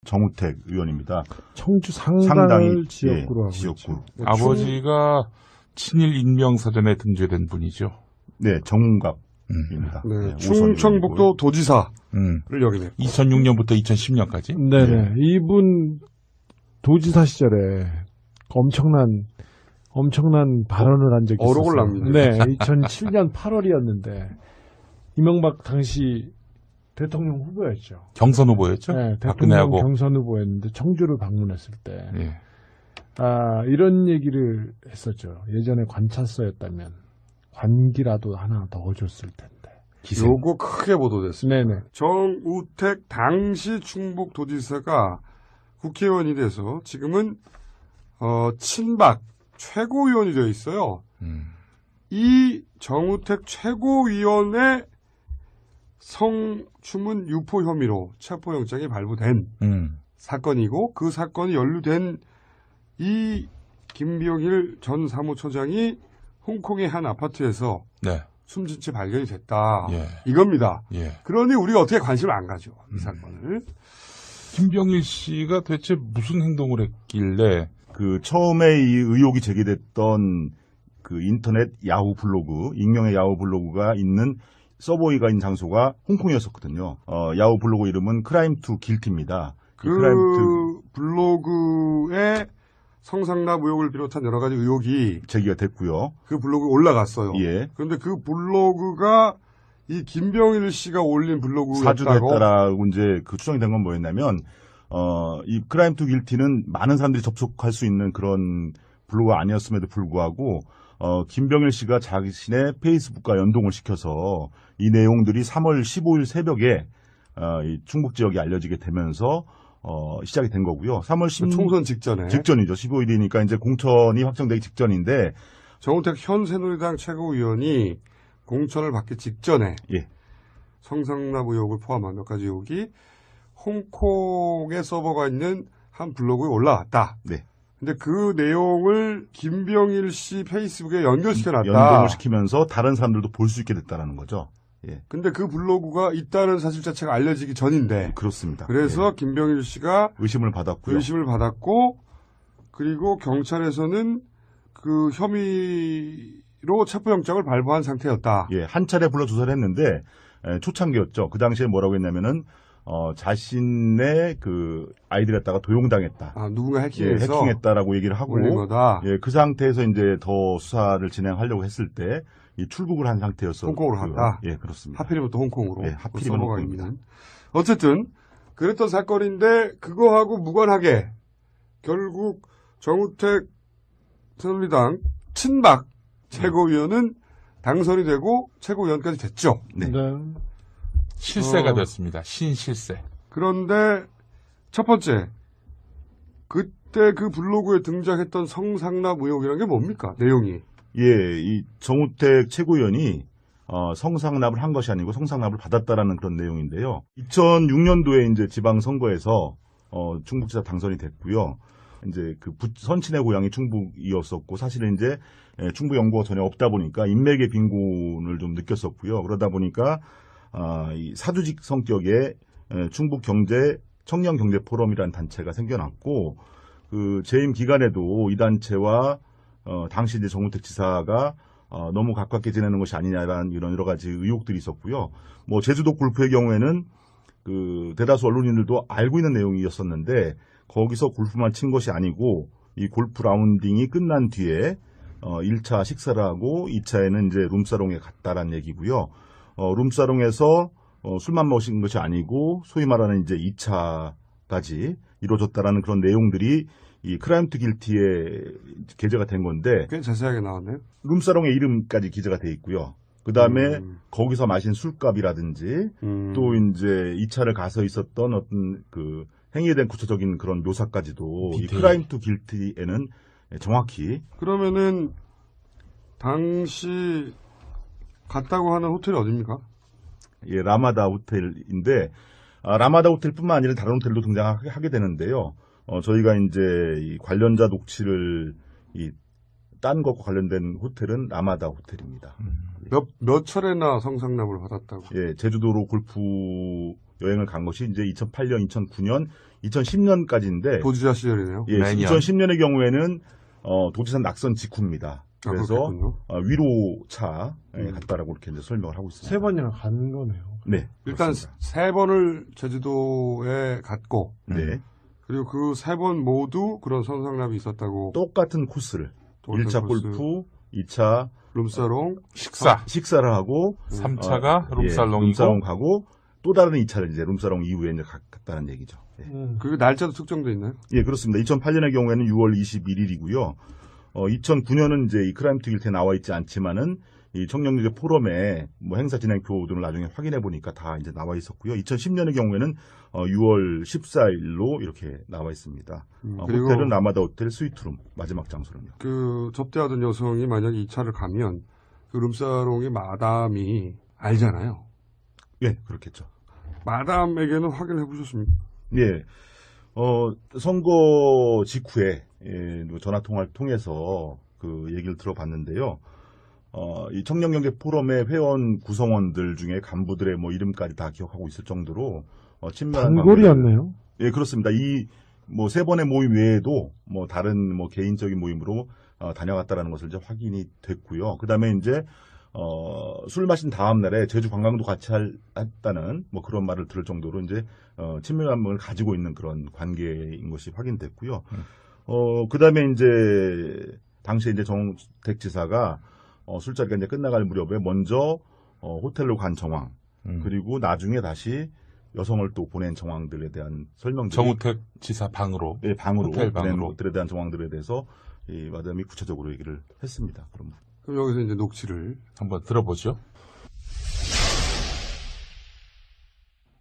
정우택 의원입니다. 청주 상당을 지역구로 하고 지역구. 아버지가 친일 인명사전에 등재된 분이죠. 네, 정갑입니다. 네, 충청북도 도지사를 역임했고 2006년부터 2010년까지. 네네. 이분 도지사 시절에 엄청난 발언을 한 적이 있었어요. 어록을 납니다. 네, 2007년 8월이었는데 이명박 당시 대통령 후보였죠. 경선 후보였죠. 네, 대통령 박근혜하고. 경선 후보였는데 청주를 방문했을 때 예. 이런 얘기를 했었죠. 예전에 관찰서였다면 관기라도 하나 더 줬을 텐데. 요거 크게 보도됐습니다. 네네. 정우택 당시 충북도지사가 국회의원이 돼서 지금은 친박 최고위원이 되어 있어요. 이 정우택 최고위원의 성추문 유포 혐의로 체포영장이 발부된 사건이고 그 사건이 연루된 이 김병일 전 사무처장이 홍콩의 한 아파트에서 네. 숨진 채 발견이 됐다. 예. 이겁니다. 예. 그러니 우리가 어떻게 관심을 안 가죠. 이 사건을. 김병일 씨가 대체 무슨 행동을 했길래 그 처음에 이 의혹이 제기됐던 그 인터넷 야후 블로그, 익명의 야후 블로그가 있는 서버가 있는 장소가 홍콩이었었거든요. 야후 블로그 이름은 크라임 투 길티입니다. 그 블로그에 성상납 의혹을 비롯한 여러 가지 의혹이 제기가 됐고요. 그 블로그에 올라갔어요. 예. 그런데 그 블로그가 이 김병일 씨가 올린 블로그였다고. 사주됐다라고 이제 그 추정이 된 건 뭐였냐면, 이 크라임 투 길티는 많은 사람들이 접속할 수 있는 그런 블로그가 아니었음에도 불구하고, 김병일 씨가 자신의 페이스북과 연동을 시켜서 이 내용들이 3월 15일 새벽에, 이 충북 지역에 알려지게 되면서, 시작이 된 거고요. 3월 10일. 총선 직전에. 직전이죠. 15일이니까 이제 공천이 확정되기 직전인데, 정우택 현 새누리당 최고위원이 공천을 받기 직전에. 예. 성상납 의혹을 포함한 몇 가지 의혹이 홍콩에 서버가 있는 한 블로그에 올라왔다. 네. 근데 그 내용을 김병일 씨 페이스북에 연결시켜놨다. 연동을 시키면서 다른 사람들도 볼 수 있게 됐다라는 거죠. 예. 근데 그 블로그가 있다는 사실 자체가 알려지기 전인데. 그렇습니다. 그래서 예. 김병일 씨가 의심을 받았고요. 그리고 경찰에서는 그 혐의로 체포영장을 발부한 상태였다. 예, 한 차례 불러 조사를 했는데 초창기였죠. 그 당시에 뭐라고 했냐면은 자신의 그 아이디를 갖다가 도용당했다. 누군가 예, 해킹해서 해킹했다라고 얘기를 하고 올린 거다. 예, 그 상태에서 이제 더 수사를 진행하려고 했을 때 이 출국을 한 상태였어. 홍콩으로 갔다. 예, 그렇습니다. 하필이면 또 홍콩으로. 예, 하필이면 서버가 홍콩입니다. 있는. 어쨌든 그랬던 사건인데 그거하고 무관하게 결국 정우택 새누리당 친박 최고위원은 당선이 되고 최고위원까지 됐죠. 네. 실세가 됐습니다. 신실세. 그런데 첫 번째, 그때 그 블로그에 등장했던 성상납 의혹이라는 게 뭡니까? 내용이. 예, 이 정우택 최고위원이 성상납을 한 것이 아니고 성상납을 받았다라는 그런 내용인데요. 2006년도에 이제 지방선거에서 충북지사 당선이 됐고요. 이제 그 선친의 고향이 충북이었었고 사실은 이제 충북 연고가 전혀 없다 보니까 인맥의 빈곤을 좀 느꼈었고요. 그러다 보니까 이 사주직 성격의 충북 경제 청년 경제 포럼이라는 단체가 생겨났고 그 재임 기간에도 이 단체와 당시 이제 정우택 지사가 너무 가깝게 지내는 것이 아니냐라는 이런 여러 가지 의혹들이 있었고요. 뭐 제주도 골프의 경우에는 그 대다수 언론인들도 알고 있는 내용이었었는데 거기서 골프만 친 것이 아니고 이 골프 라운딩이 끝난 뒤에 1차 식사를 하고 2차에는 이제 룸사롱에 갔다라는 얘기고요. 룸사롱에서 술만 마신 것이 아니고 소위 말하는 이제 2차까지 이루어졌다라는 그런 내용들이 이 크라임 투 길티에 게재가 된 건데 꽤 자세하게 나왔네요. 룸사롱의 이름까지 기재가 돼 있고요. 그 다음에 거기서 마신 술값이라든지 또 이제 2차를 가서 있었던 어떤 그 행위에 대한 구체적인 그런 묘사까지도 이 크라임 투 길티에는 정확히. 그러면은 당시 갔다고 하는 호텔이 어디입니까? 예, 라마다 호텔인데 라마다 호텔뿐만 아니라 다른 호텔도 등장하게 되는데요. 저희가 이제 이 관련자 녹취를 딴 것과 관련된 호텔은 라마다 호텔입니다. 몇 차례나 성상납을 받았다고? 예, 제주도로 골프 여행을 간 것이 이제 2008년, 2009년, 2010년까지인데 도지사 시절이네요. 예, 매년. 2010년의 경우에는 도지사 낙선 직후입니다. 그래서 그렇겠군요. 위로차 갔다라고 이렇게 이제 설명을 하고 있습니다. 세 번이나 가는 거네요. 네, 일단 그렇습니다. 3번을 제주도에 갔고 네, 그리고 그 3번 모두 그런 성상납이 있었다고. 똑같은 코스를 똑같은 1차 코스. 골프, 2차 룸사롱, 식사를 하고 3차가 예, 룸살롱이고 룸사롱 가고 또 다른 2차를 이제 룸사롱 이후에 이제 갔다는 얘기죠. 예. 그 날짜도 특정돼 있나요? 예, 그렇습니다. 2008년의 경우에는 6월 21일이고요. 2009년은 이제 이 크라임 특일트에 나와 있지 않지만은 이 청년유재 포럼에 뭐 행사 진행표 등을 나중에 확인해 보니까 다 이제 나와 있었고요. 2010년의 경우에는 6월 14일로 이렇게 나와 있습니다. 그리고 호텔은 라마다 호텔 스위트룸 마지막 장소는요. 그 접대하던 여성이 만약에 2차를 가면 그 룸사롱의 마담이 알잖아요. 예, 그렇겠죠. 마담에게는 확인해 보셨습니까? 예, 선거 직후에 전화 통화를 통해서 그 얘기를 들어봤는데요. 이 청년경제 포럼의 회원 구성원들 중에 간부들의 뭐 이름까지 다 기억하고 있을 정도로 친밀한 단골이었네요. 예, 그렇습니다. 이 뭐 3번의 모임 외에도 뭐 다른 뭐 개인적인 모임으로 다녀갔다라는 것을 이제 확인이 됐고요. 그다음에 이제 술 마신 다음 날에 제주 관광도 같이 했다는 뭐 그런 말을 들을 정도로 이제 친밀감을 가지고 있는 그런 관계인 것이 확인됐고요. 그다음에 이제 당시에 이제 정우택 지사가 술자리가 이제 끝나갈 무렵에 먼저 호텔로 간 정황, 그리고 나중에 다시 여성을 또 보낸 정황들에 대한 설명들이 정우택 지사 방으로 예, 방으로 호텔 보낸 방으로. 것들에 대한 정황들에 대해서 이 마담이 구체적으로 얘기를 했습니다. 그럼 여기서 이제 녹취를. 한번 들어보죠.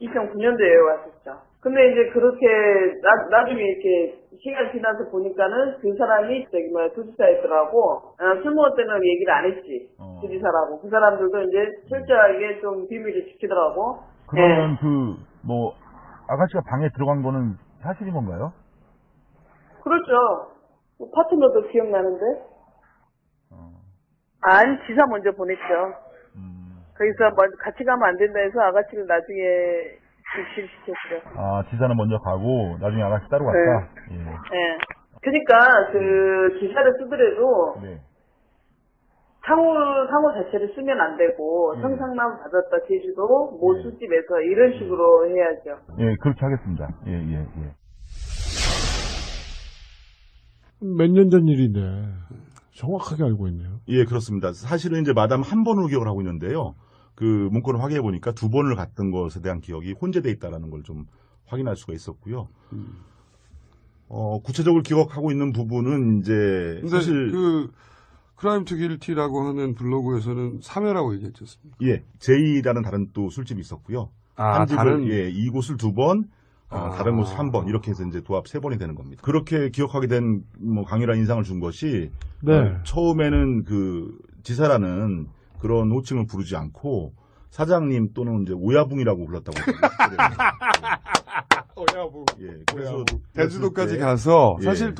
2009년도에 왔었죠. 근데 이제 그렇게 나중에 이렇게 시간 지나서 보니까는 그 사람이 도지사였더라고. 술 먹을 때는 얘기를 안 했지. 도지사라고. 그 사람들도 이제 철저하게 좀 비밀을 지키더라고. 그러면 뭐 아가씨가 방에 들어간 거는 사실인 건가요? 그렇죠. 파트너도 기억나는데. 아니, 지사 먼저 보냈죠. 거기서 먼저 같이 가면 안 된다 해서 아가씨를 나중에 입실시켰죠. 아, 지사는 먼저 가고 나중에 아가씨 따로 갔다. 예. 예. 그러니까 그 기사를 쓰더라도 네. 상호 자체를 쓰면 안 되고 성상남 받았다 제주도 모 술집에서 이런 식으로 해야죠. 예, 그렇게 하겠습니다. 예. 몇 년 전 일인데 정확하게 알고 있네요. 예, 그렇습니다. 사실은 이제 마담 한 번으로 기억을 하고 있는데요. 그 문건을 확인해 보니까 2번을 갔던 것에 대한 기억이 혼재돼 있다라는 걸 좀 확인할 수가 있었고요. 구체적으로 기억하고 있는 부분은 이제 근데 사실 그 크라임 투 길티라고 하는 블로그에서는 3회라고 얘기했지 않습니까? 예, 제이라는 다른 또 술집이 있었고요. 아, 한 집을 다른. 예, 이곳을 2번, 다른 곳을 1번 이렇게 해서 이제 도합 3번이 되는 겁니다. 그렇게 기억하게 된 뭐 강렬한 인상을 준 것이 네. 처음에는 그 지사라는 그런 호칭을 부르지 않고 사장님 또는 이제 오야붕이라고 불렀다고 오야붕. 예, 그래서 제주도까지 때- 가서 예. 사실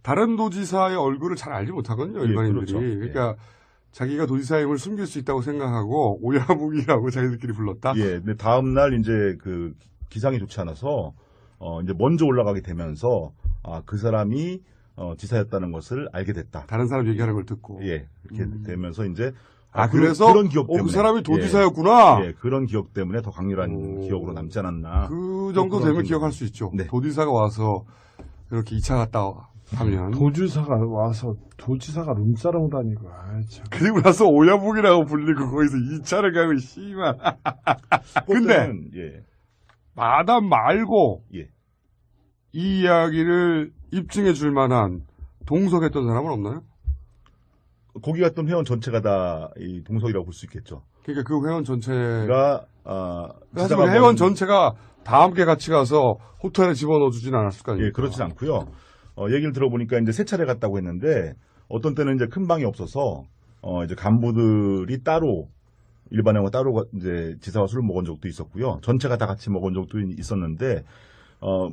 다른 도지사의 얼굴을 잘 알지 못하거든요, 예, 일반인들이. 그렇죠. 그러니까 자기가 도지사임을 숨길 수 있다고 생각하고 오야붕이라고 자기들끼리 불렀다. 예, 근데 다음 날 이제 그 기상이 좋지 않아서 이제 먼저 올라가게 되면서 그 사람이 지사였다는 것을 알게 됐다. 다른 사람 얘기하는 걸 듣고. 예, 이렇게 되면서 이제 그래서 그런 기억 때문에 그 사람이 도지사였구나. 예, 그런 기억 때문에 더 강렬한 기억으로 남지 않았나. 그 정도 그런 되면 생각. 기억할 수 있죠. 네. 도지사가 와서 이렇게 2차 갔다 하면. 도지사가 와서 도지사가 룸사롱 다니고 참. 그리고 나서 오야붕이라고 불리고 거기서 2차를 가고 씨발. 근데 그때는, 예, 마담 말고 예. 이 이야기를 입증해 줄 만한 동석했던 사람은 없나요? 거기 갔던 회원 전체가 다 이 동석이라고 볼 수 있겠죠. 그러니까 그 회원 전체가 그러니까 사실 그 회원 전체가 다 함께 같이 가서 호텔에 집어넣어 주진 않았을 거 아닙니까? 예, 그렇진 않고요. 얘기를 들어보니까 이제 3차례 갔다고 했는데 어떤 때는 이제 큰 방이 없어서 이제 간부들이 따로 일반회원과 따로 이제 지사와 술을 먹은 적도 있었고요. 전체가 다 같이 먹은 적도 있었는데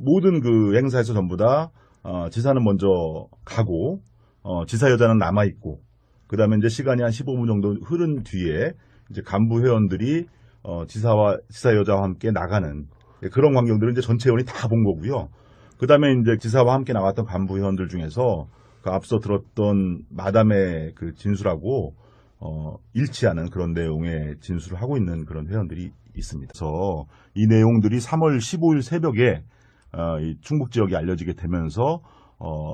모든 그 행사에서 전부 다 지사는 먼저 가고 지사 여자는 남아 있고 그다음에 이제 시간이 한 15분 정도 흐른 뒤에 이제 간부 회원들이 지사 여자와 함께 나가는 예, 그런 광경들을 이제 전체 의원이 다 본 거고요. 그 다음에 이제 지사와 함께 나왔던 간부 의원들 중에서 그 앞서 들었던 마담의 그 진술하고 일치하는 그런 내용의 진술을 하고 있는 그런 회원들이 있습니다. 그래서 이 내용들이 3월 15일 새벽에 이 충북 지역에 알려지게 되면서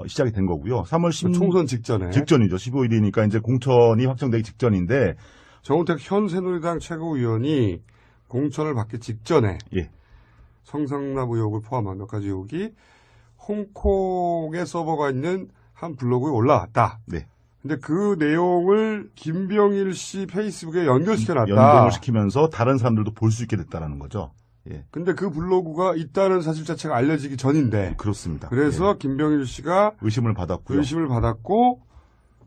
시작이 된 거고요. 3월 10일 총선 직전에 직전이죠. 15일이니까 이제 공천이 확정되기 직전인데 정우택 현 새누리당 최고위원이 공천을 받기 직전에 예. 성상납 의혹을 포함한 몇 가지 의혹이 홍콩에 서버가 있는 한 블로그에 올라왔다. 네. 근데 그 내용을 김병일 씨 페이스북에 연결시켜놨다. 연동을 시키면서 다른 사람들도 볼 수 있게 됐다라는 거죠. 예. 근데 그 블로그가 있다는 사실 자체가 알려지기 전인데. 그렇습니다. 그래서 예. 김병일 씨가 의심을 받았고요. 의심을 받았고,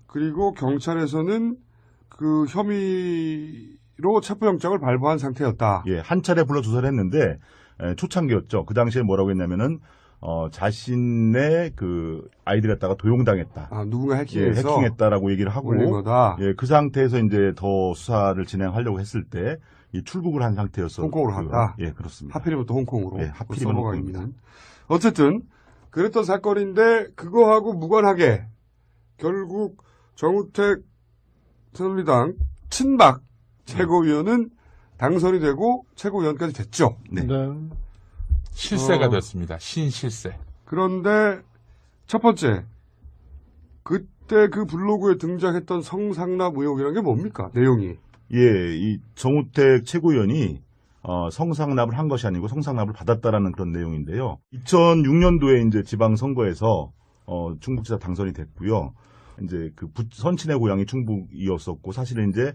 그리고 경찰에서는 그 혐의로 체포영장을 발부한 상태였다. 예, 한 차례 불러 조사를 했는데 초창기였죠. 그 당시에 뭐라고 했냐면은 자신의 그 아이디 갖다가 도용당했다. 아, 누군가 예, 해킹해서 해킹했다라고 얘기를 하고 올린 거다. 예, 그 상태에서 이제 더 수사를 진행하려고 했을 때 이 출국을 한 상태였어. 홍콩으로 갔다. 예, 그렇습니다. 하필이면 또 홍콩으로. 예, 하필이면 서버가 홍콩입니다. 있는. 어쨌든 그랬던 사건인데 그거하고 무관하게 결국 정우택 새누리당 친박 최고위원은 당선이 되고 최고위원까지 됐죠. 네. 실세가 됐습니다. 신실세. 그런데 첫 번째, 그때 그 블로그에 등장했던 성상납 의혹이라는 게 뭡니까? 내용이. 예, 이 정우택 최고위원이 성상납을 한 것이 아니고 성상납을 받았다라는 그런 내용인데요. 2006년도에 이제 지방선거에서 충북지사 당선이 됐고요. 이제 그 선친의 고향이 충북이었었고 사실은 이제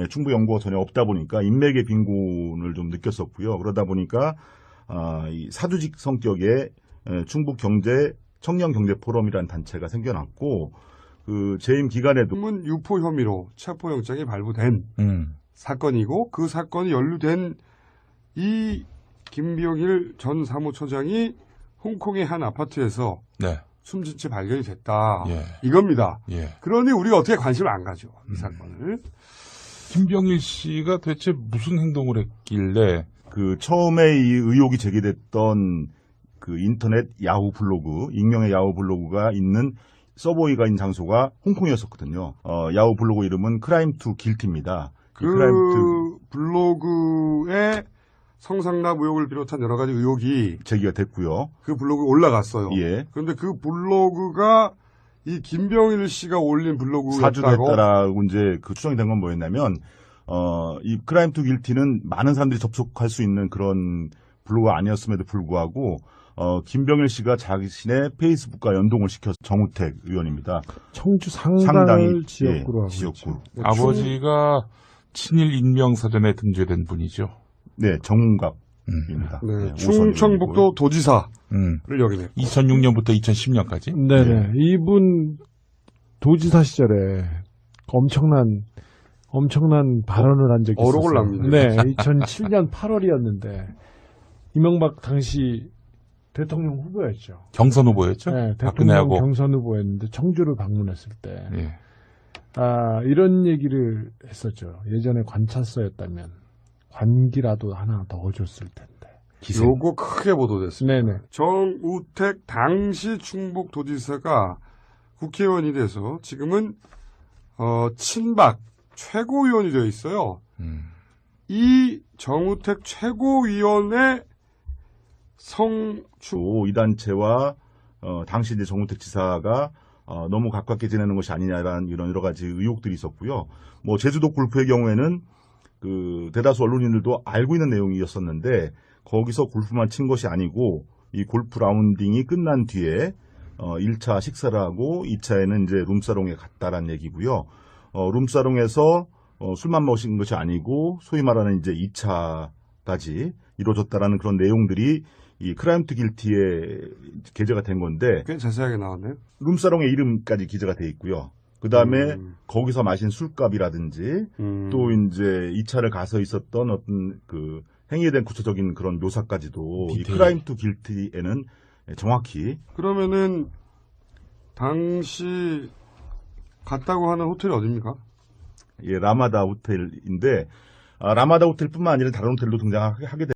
충북 연고가 전혀 없다 보니까 인맥의 빈곤을 좀 느꼈었고요. 그러다 보니까 이 사주직 성격의 충북 경제 청년 경제 포럼이라는 단체가 생겨났고 그 재임 기간에도 문 유포 혐의로 체포영장이 발부된 사건이고 그 사건이 연루된 이 김병일 전 사무처장이 홍콩의 한 아파트에서 네. 숨진 채 발견이 됐다. 예. 이겁니다. 예. 그러니 우리가 어떻게 관심을 안 가죠. 이 사건을. 김병일 씨가 도대체 무슨 행동을 했길래 그 처음에 이 의혹이 제기됐던 그 인터넷 야후 블로그, 익명의 야후 블로그가 있는 서버가 있는 장소가 홍콩이었었거든요. 야후 블로그 이름은 크라임 투 길티입니다. 그 블로그에 성상납 의혹을 비롯한 여러 가지 의혹이 제기가 됐고요. 그 블로그에 올라갔어요. 예. 그런데 그 블로그가 이 김병일 씨가 올린 블로그였다고. 사주됐다라고 이제 그 추정이 된 건 뭐였냐면, 이 크라임 투 길티는 많은 사람들이 접속할 수 있는 그런 블로그가 아니었음에도 불구하고, 김병일 씨가 자신의 페이스북과 연동을 시켜서 정우택 의원입니다. 청주 상당을 지역구로 하고 지역구로. 있죠. 아버지가 친일 인명사전에 등재된 분이죠. 네, 정갑입니다. 네, 충청북도 도지사를 역임했고 2006년부터 2010년까지. 네네. 이분 도지사 시절에 엄청난 발언을 한 적이 있었어요. 어록을 납니다. 네, 2007년 8월이었는데 이명박 당시 대통령 후보였죠. 경선 후보였죠. 네, 대통령 박근혜하고. 경선 후보였는데 청주를 방문했을 때 예. 이런 얘기를 했었죠. 예전에 관찰서였다면 관기라도 하나 더 줬을 텐데. 요거 크게 보도됐습니다. 네네. 정우택 당시 충북도지사가 국회의원이 돼서 지금은 친박 최고위원이 되어 있어요. 이 정우택 최고위원의 이 단체와 당시 이제 정우택 지사가 너무 가깝게 지내는 것이 아니냐라는 이런 여러 가지 의혹들이 있었고요. 뭐 제주도 골프의 경우에는 그 대다수 언론인들도 알고 있는 내용이었었는데 거기서 골프만 친 것이 아니고 이 골프 라운딩이 끝난 뒤에 1차 식사를 하고 2차에는 이제 룸사롱에 갔다라는 얘기고요. 룸사롱에서 술만 마신 것이 아니고 소위 말하는 이제 2차까지 이루어졌다라는 그런 내용들이 이 크라임 투 길티에 게재가 된 건데 꽤 자세하게 나왔네요. 룸사롱의 이름까지 기재가 돼 있고요. 그 다음에 거기서 마신 술값이라든지 또 이제 2차를 가서 있었던 어떤 그 행위에 대한 구체적인 그런 묘사까지도 이 크라임 투 길티에는 정확히. 그러면은 당시 갔다고 하는 호텔이 어디입니까? 예, 라마다 호텔인데 라마다 호텔뿐만 아니라 다른 호텔도 등장하게